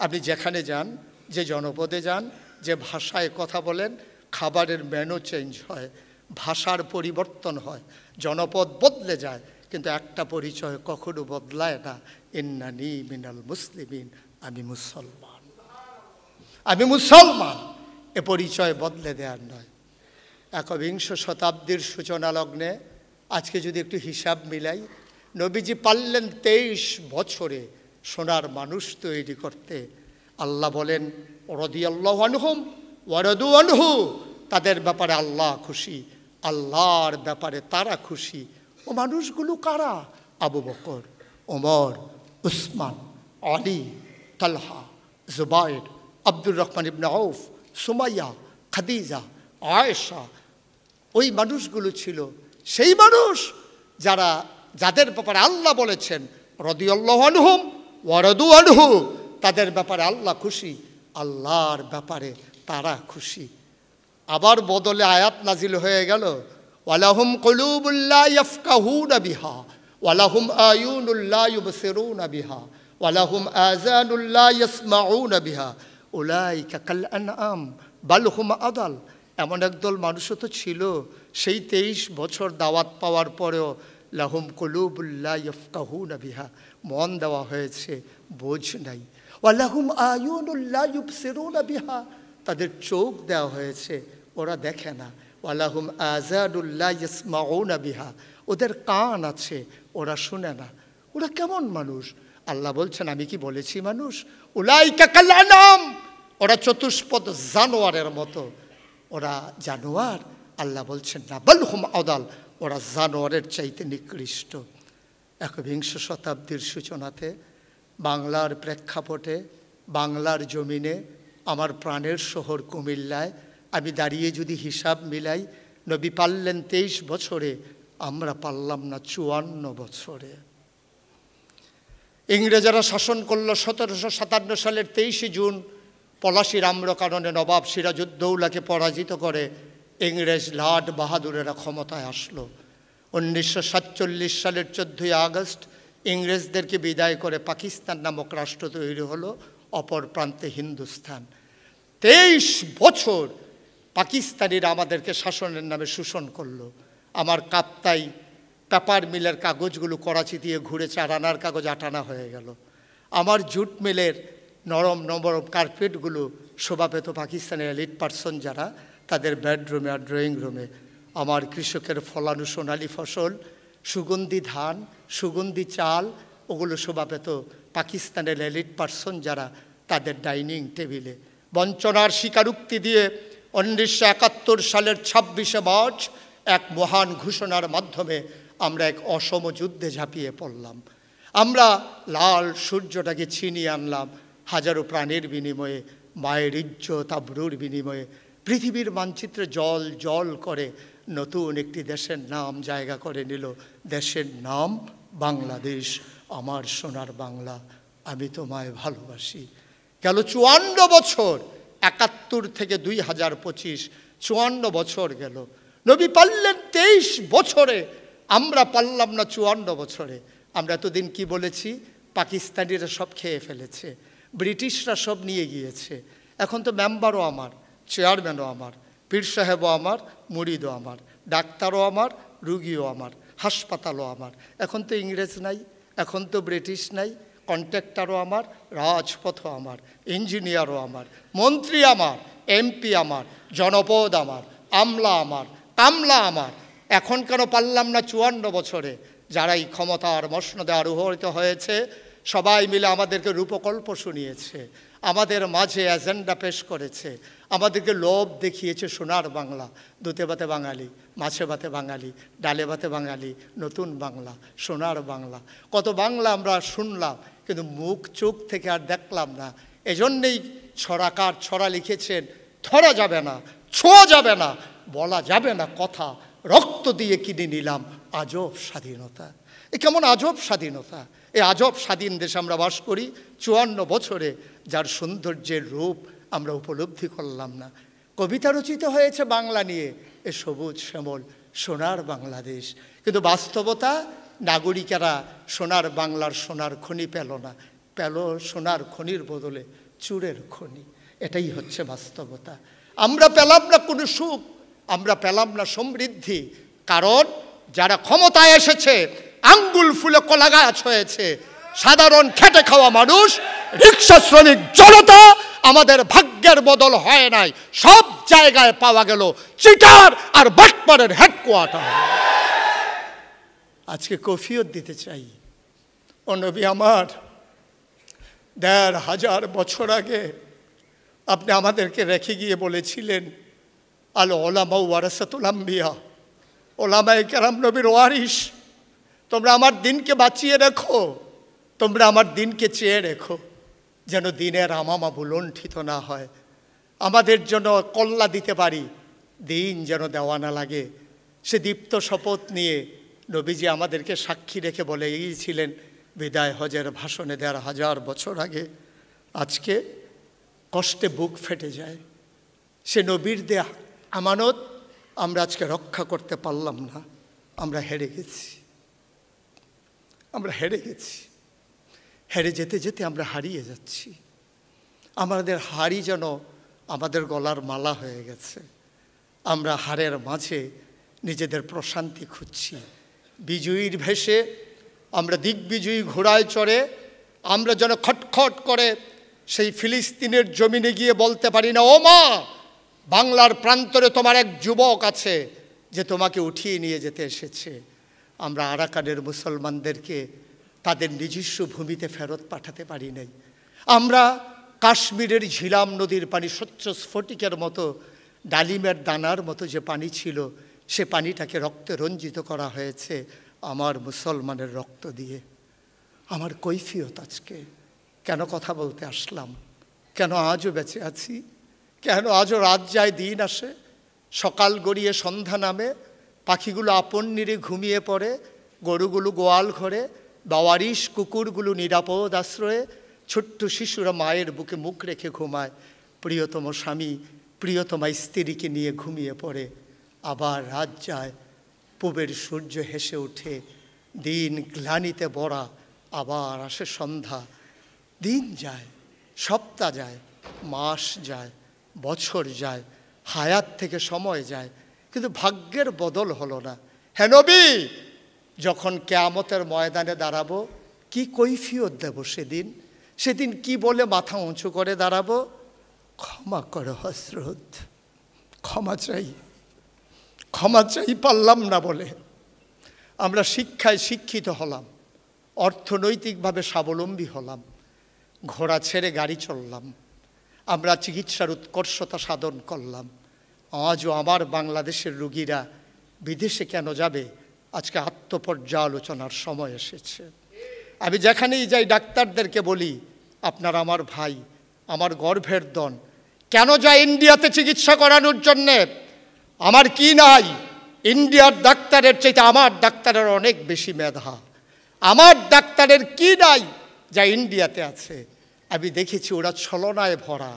আপনি যেখানে যান, যে জনপদে যান, যে ভাষায় কথা বলেন, খাবারের মেনু চেঞ্জ হয়, ভাষার পরিবর্তন হয়, জনপদ বদলে যায়, কিন্তু একটা পরিচয় কখনো বদলায় না, ইন্নানি মিনাল মুসলিমিন, আমি মুসলমান, আমি মুসলমান। এ পরিচয় বদলে দেওয়ার নয়। একবিংশ শতাব্দীর সূচনা লগ্নে আজকে যদি একটু হিসাব মিলাই, নবীজি পারলেন 23 বছরে সোনার মানুষ তৈরি করতে। আল্লাহ বলেন, রাদিয়াল্লাহু আনহুম ওয়া রাদু আনহু, তাদের ব্যাপারে আল্লাহ খুশি, আল্লাহর ব্যাপারে তারা খুশি। ও মানুষগুলো কারা? আবু বকর, ওমর, উসমান, আলী, তালহা, জুবাইর, আব্দুর রহমান ইবনে আউফ, সুমাইয়া, খাদিজা, আয়েশা। ওই মানুষগুলো ছিল সেই মানুষ যারা, যাদের ব্যাপারে আল্লাহ বলেছেন রাদিয়াল্লাহু আনহুম ওয়া রাদু আনহু, তাদের ব্যাপারে আল্লাহ খুশি, আল্লাহর ব্যাপারে তারা খুশি। আবার বদলে আয়াত নাজিল হয়ে গেল, ওয়ালাহুম কুলুবুল লা ইয়াফকাহুনা বিহা ওয়ালাহুম আয়ুনুল লা ইউবসিরুনা বিহা ওয়ালাহুম আযানুল লা ইয়াসমাউনা বিহা উলাইকা কাল আনআম বাল হুম আদাল। এমন একদল মানুষও তো ছিল সেই 23 বছর দাওয়াত পাওয়ার পরেও, লাহুম কুলুবুল লা ইয়াফকাহুনা বিহা, মন দেওয়া হয়েছে, বোঝ নাই। ওয়ালাহুম আয়ুনুল লা ইউবসিরুনা বিহা, তাদের চোখ দেওয়া হয়েছে, ওরা দেখে না। ওয়ালাহুম আযানুল লা ইয়াসমাউনা বিহা, ওদের কান আছে, ওরা শুনে না। ওরা কেমন মানুষ? আল্লাহ বলছেন, আমি কি বলেছি মানুষ? উলাইকা কাল আনআম, ওরা চতুষ্পদ জানোয়ারের মতো। ওরা জানোয়ার? আল্লাহ বলছেন না, বাল হুম আদাল, ওরা জানোয়ারের চাইতে নিকৃষ্ট। একবিংশ শতাব্দীর সূচনাতে বাংলার প্রেক্ষাপটে, বাংলার জমিনে, আমার প্রাণের শহর কুমিল্লায় আমি দাঁড়িয়ে যদি হিসাব মিলাই, নবী পারলেন 23 বছরে, আমরা পারলাম না 54 বছরে। ইংরেজরা শাসন করল 1757 সালের 23 জুন, পলাশির আম্রকাননে নবাব সিরাজউদ্দৌলাকে পরাজিত করে ইংরেজ লাট বাহাদুরেরা ক্ষমতায় আসলো। 1947 সালের 14 আগস্ট ইংরেজদেরকে বিদায় করে পাকিস্তান নামক রাষ্ট্র তৈরি হলো, অপর প্রান্তে হিন্দুস্তান। 23 বছর পাকিস্তানিরা আমাদেরকে শাসনের নামে শোষণ করলো। আমার কাপ্তাই পেপার মিলের কাগজগুলো করাচি দিয়ে ঘুরে 4 আনার কাগজ 8 আনা হয়ে গেল। আমার জুট মিলের নরম নরম কার্পেটগুলো শোভা পেত পাকিস্তানের এলিট পার্সন যারা, তাদের বেডরুমে আর ড্রয়িং রুমে। আমার কৃষকের ফলানো সোনালি ফসল, সুগন্ধি ধান, সুগন্ধি চাল, ওগুলো শোভা পেত পাকিস্তানের এলিট পার্সন যারা, তাদের ডাইনিং টেবিলে। বঞ্চনার স্বীকারোক্তি দিয়ে 1971 সালের 26শে মার্চ এক মহান ঘোষণার মাধ্যমে আমরা এক অসম যুদ্ধে ঝাঁপিয়ে পড়লাম। আমরা লাল সূর্যটাকে ছিনিয়ে আনলাম হাজারো প্রাণের বিনিময়ে, মায়ের ইজ্জত আবরুর বিনিময়ে। পৃথিবীর মানচিত্রে জল জল করে নতুন একটি দেশের নাম জায়গা করে নিল। দেশের নাম বাংলাদেশ। আমার সোনার বাংলা, আমি তোমায় ভালোবাসি। গেল 54 বছর, 71 থেকে 2025, 54 বছর গেল। নবী পারলেন 23 বছরে, আমরা পারলাম না 54 বছরে। আমরা এতদিন কি বলেছি? পাকিস্তানিরা সব খেয়ে ফেলেছে, ব্রিটিশরা সব নিয়ে গিয়েছে। এখন তো মেম্বারও আমার, চেয়ারম্যানও আমার, পীর সাহেবও আমার, মুরিদও আমার, ডাক্তারও আমার, রুগীও আমার, হাসপাতালও আমার। এখন তো ইংরেজ নাই, এখন তো ব্রিটিশ নাই, কন্ট্রাক্টরও আমার, রাজপথও আমার, ইঞ্জিনিয়ারও আমার, মন্ত্রী আমার, এমপি আমার, জনপদ আমার, আমলা আমার, কামলা আমার। এখন কেন পারলাম না 54 বছরে? যারা এই ক্ষমতার মসনদে আরোহিত হয়েছে সবাই মিলে আমাদেরকে রূপকল্প শুনিয়েছে, আমাদের মাঝে এজেন্ডা পেশ করেছে, আমাদেরকে লোভ দেখিয়েছে সোনার বাংলা। দুতে ভাতে বাঙালি, মাছে ভাতে বাঙালি, ডালে ভাতে বাঙালি, নতুন বাংলা, সোনার বাংলা। কত বাংলা আমরা শুনলাম, কিন্তু মুখ চোখ থেকে আর দেখলাম না। এজন্যেই ছড়াকার ছড়া লিখেছেন, ধরা যাবে না, ছোঁয়া যাবে না, বলা যাবে না কথা, রক্ত দিয়ে কিনে নিলাম আজব স্বাধীনতা। এ কেমন আজব স্বাধীনতা! এই আজব স্বাধীন দেশে আমরা বাস করি 54 বছরে, যার সৌন্দর্যের রূপ আমরা উপলব্ধি করলাম না। কবিতা রচিত হয়েছে বাংলা নিয়ে, এ সবুজ শ্যামল সোনার বাংলাদেশ। কিন্তু বাস্তবতা, নাগরিকেরা সোনার বাংলার সোনার খনি পেল না, পেল সোনার খনির বদলে চুরের খনি। এটাই হচ্ছে বাস্তবতা। আমরা পেলাম না কোনো সুখ, আমরা পেলাম না সমৃদ্ধি, কারণ যারা ক্ষমতায় এসেছে আঙ্গুল ফুলে কলা গাছ হয়েছে। সাধারণ খেটে খাওয়া মানুষ, রিক্সা শ্রমিক জনতা আমাদের ভাগ্যের বদল হয় নাই। সব জায়গায় পাওয়া গেল চিটার আর বাটপারের হেডকোয়ার্টার। আজকে কফিয়ত দিতে চাই, ও নবী আমার, 1500 বছর আগে আপনি আমাদেরকে রেখে গিয়ে বলেছিলেন, আল ওলামা ওয়ারাসাতুল আম্বিয়া, ওলামায়ে কেরাম নবীর ওয়ারিস। তোমরা আমার দিনকে বাঁচিয়ে রেখো, তোমরা আমার দিনকে চেয়ে রেখো, যেন দিনের আমামা বুলণ্ঠিত না হয়, আমাদের জন্য কল্লা দিতে পারি, দিন যেন দেওয়া না লাগে। সে দীপ্ত শপথ নিয়ে নবীজি আমাদেরকে সাক্ষী রেখে বলে গিয়েছিলেন বিদায় হজের ভাষণে 1500 বছর আগে। আজকে কষ্টে বুক ফেটে যায়। সে নবীর দেয়া আমানত আমরা আজকে রক্ষা করতে পারলাম না। আমরা হেরে গেছি, আমরা হেরে গেছি। হেরে যেতে যেতে আমরা হারিয়ে যাচ্ছি। আমাদের হাড়ি যেন আমাদের গলার মালা হয়ে গেছে। আমরা হারের মাঝে নিজেদের প্রশান্তি খুঁজছি। বিজয়ীর ভেষে আমরা দিগ্বিজয়ী ঘোড়ায় চড়ে আমরা যেন খটখট করে সেই ফিলিস্তিনের জমিনে গিয়ে বলতে পারি না, ও মা, বাংলার প্রান্তরে তোমার এক যুবক আছে যে তোমাকে উঠিয়ে নিয়ে যেতে এসেছে। আমরা আরাকানের মুসলমানদেরকে তাদের নিজস্ব ভূমিতে ফেরত পাঠাতে পারি নাই। আমরা কাশ্মীরের ঝিলাম নদীর পানি স্বচ্ছ স্ফটিকের মতো, ডালিমের দানার মতো যে পানি ছিল, সে পানিটাকে রক্তে রঞ্জিত করা হয়েছে আমার মুসলমানের রক্ত দিয়ে। আমার কৈফিয়ত আজকে কেন কথা বলতে আসলাম, কেন আজও বেঁচে আছি, কেন আজও রাত যায় দিন আসে, সকাল গড়িয়ে সন্ধ্যা নামে, পাখিগুলো আপন নিরে ঘুমিয়ে পড়ে, গরুগুলো গোয়াল ঘরে, বাওয়ারিশ কুকুরগুলো নিরাপদ আশ্রয়ে, ছোট্ট শিশুরা মায়ের বুকে মুখ রেখে ঘুমায়, প্রিয়তম স্বামী প্রিয়তমা স্ত্রীকে নিয়ে ঘুমিয়ে পড়ে। আবার রাত যায়, পূবের সূর্য হেসে ওঠে, দিন গ্লানিতে ভরা, আবার আসে সন্ধ্যা। দিন যায়, সপ্তাহ যায়, মাস যায়, বছর যায়, হায়াত থেকে সময় যায়, কিন্তু ভাগ্যের বদল হলো না। হে নবী, যখন কিয়ামতের ময়দানে দাঁড়াবো, কি কৈফিয়ত দেব সেদিন? সেদিন কি বলে মাথা উঁচু করে দাঁড়াবো? ক্ষমা করো হযরত, ক্ষমা চাই, ক্ষমা চাই, পারলাম না বলে। আমরা শিক্ষায় শিক্ষিত হলাম, অর্থনৈতিকভাবে স্বাবলম্বী হলাম, ঘোড়া ছেড়ে গাড়ি চললাম, আমরা চিকিৎসার উৎকর্ষতা সাধন করলাম। আজও আমার বাংলাদেশের রোগীরা বিদেশে কেন যাবে? আজকে আত্মপর্যালোচনার সময় এসেছে। আমি যেখানেই যাই ডাক্তারদেরকে বলি, আপনারা আমার ভাই, আমার গর্ভের ধন, কেন যায় ইন্ডিয়াতে চিকিৎসা করানোর জন্যে? আমার কি নাই? ইন্ডিয়ার ডাক্তারের চাইতে আমার ডাক্তারের অনেক বেশি মেধা। আমার ডাক্তারের কি নাই যা ইন্ডিয়াতে আছে? আমি দেখেছি ওরা ছলনায় ভরা,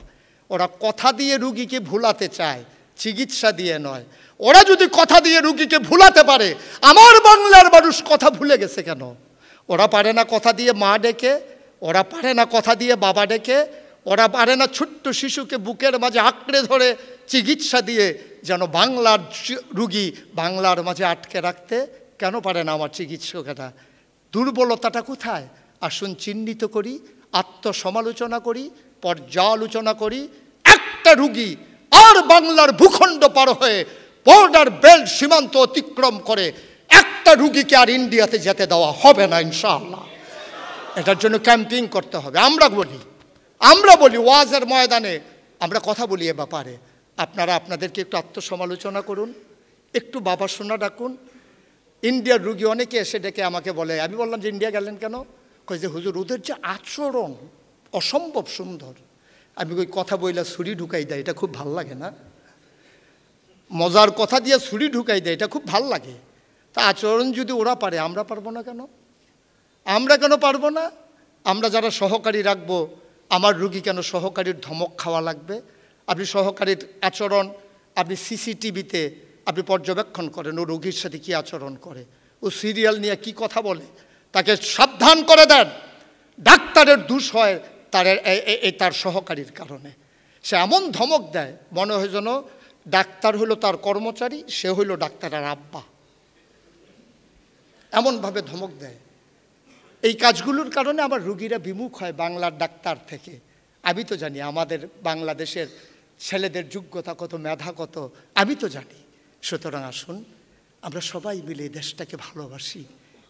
ওরা কথা দিয়ে রুগীকে ভুলাতে চায়, চিকিৎসা দিয়ে নয়। ওরা যদি কথা দিয়ে রুগীকে ভুলাতে পারে, আমার বাংলার মানুষ কথা ভুলে গেছে কেন? ওরা পারে না কথা দিয়ে মা ডেকে, ওরা পারে না কথা দিয়ে বাবা ডেকে, ওরা পারে না ছোট্ট শিশুকে বুকের মাঝে আঁকড়ে ধরে চিকিৎসা দিয়ে যেন বাংলার রুগী বাংলার মাঝে আটকে রাখতে কেন পারে না আমার চিকিৎসকেরা? দুর্বলতাটা কোথায়? আসুন চিহ্নিত করি, আত্মসমালোচনা করি, পর্যালোচনা করি। একটা রুগী আর বাংলার ভূখণ্ড পার হয়ে বর্ডার বেল্ট সীমান্ত অতিক্রম করে একটা রুগীকে আর ইন্ডিয়াতে যেতে দেওয়া হবে না ইনশাআল্লাহ। এটার জন্য ক্যাম্পিং করতে হবে। আমরা বলি ওয়াজের ময়দানে, আমরা কথা বলি এ ব্যাপারে। আপনারা আপনাদেরকে একটু আত্মসমালোচনা করুন, একটু বাবা শোনা ডাকুন। ইন্ডিয়ার রুগী অনেকে এসে ডেকে আমাকে বলে, আমি বললাম যে ইন্ডিয়া গেলেন কেন? কই যে হুজুর ওদের যে আচরণ অসম্ভব সুন্দর। আমি ওই কথা বইলা ছুরি ঢুকাই দেয়, এটা খুব ভাল লাগে না? মজার কথা দিয়ে ছুরি ঢুকাই দেয়, এটা খুব ভাল লাগে। তা আচরণ যদি ওরা পারে, আমরা পারবো না কেন? আমরা কেন পারবো না? আমরা যারা সহকারী রাখবো, আমার রুগী কেন সহকারীর ধমক খাওয়া লাগবে? আপনি সহকারীর আচরণ আপনি সিসিটিভিতে আপনি পর্যবেক্ষণ করেন, ও রোগীর সাথে কী আচরণ করে, ও সিরিয়াল নিয়ে কি কথা বলে, তাকে সাবধান করে দেন। ডাক্তারের দোষ হয় তার সহকারীর কারণে। সে এমন ধমক দেয়, মনে হয় যেন ডাক্তার হলো তার কর্মচারী, সে হইল ডাক্তারের আব্বা। এমনভাবে ধমক দেয়। এই কাজগুলোর কারণে আমার রুগীরা বিমুখ হয় বাংলার ডাক্তার থেকে। আমি তো জানি আমাদের বাংলাদেশের ছেলেদের যোগ্যতা কত, মেধা কত, আমি তো জানি। সুতরাং আসুন আমরা সবাই মিলে এই দেশটাকে ভালোবাসি,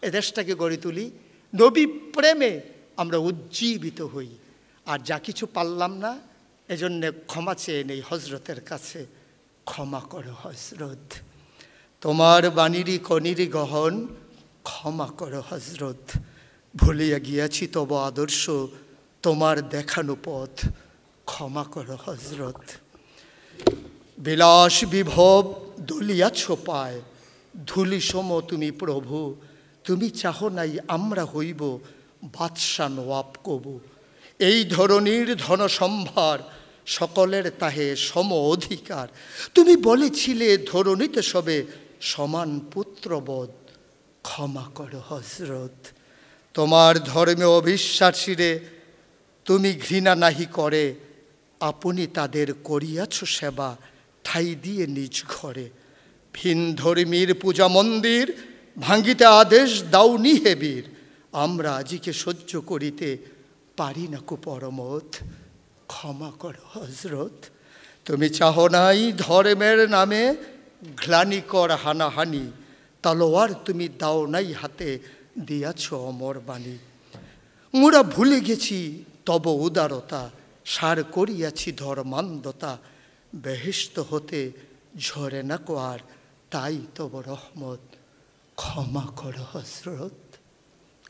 এ দেশটাকে গড়ে তুলি, নবী প্রেমে আমরা উজ্জীবিত হই। আর যা কিছু পারলাম না, এজন্য ক্ষমা চেয়ে নেই হজরতের কাছে, ক্ষমা করো হজরত, তোমার বাণীরই কনিরই গহন, ক্ষমা করো হজরত, ভুলিয়া গিয়াছি তব আদর্শ, তোমার দেখানো পথ, ক্ষমা করো হজরত। বিলাস বিভব দলিয়াছ পায়, ধুলি সম তুমি প্রভু, তুমি চাহ নাই আমরা হইব বাদশা নওয়াব কবু। এই ধরনীর ধনসম্ভার সকলের তাহে সম অধিকার, তুমি বলেছিলে ধরণীতে সবে সমান পুত্রবোধ, ক্ষমা করো হজরত। তোমার ধর্মে অবিশ্বাসীরে তুমি ঘৃণা নাহি করে, আপনি তাদের করিয়াছ সেবা ঠাই দিয়ে নিজ ঘরে। ভিন ধর্মীর পূজা মন্দির ভাঙ্গিতে আদেশ দাওনি হেবীর, আমরা আজিকে সহ্য করিতে পারি না কুপরমত, ক্ষমা করো হজরত। তুমি চাহ নাই ধর্মের নামে গ্লানিকর হানাহানি, তলোয়ার তুমি দাও নাই হাতে দিয়াছ অমর বাণী। মোরা ভুলে গেছি তব উদারতা, সার করিয়াছি ধর্মান্ধতা, বেহেশত হতে ঝরে না কোয়ার তাই তব রহমত, ক্ষমা করো হজরত,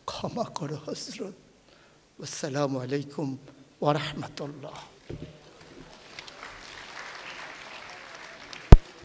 ক্ষমা করো হজরত। আসসালামু আলাইকুম ওয়া রাহমাতুল্লাহ।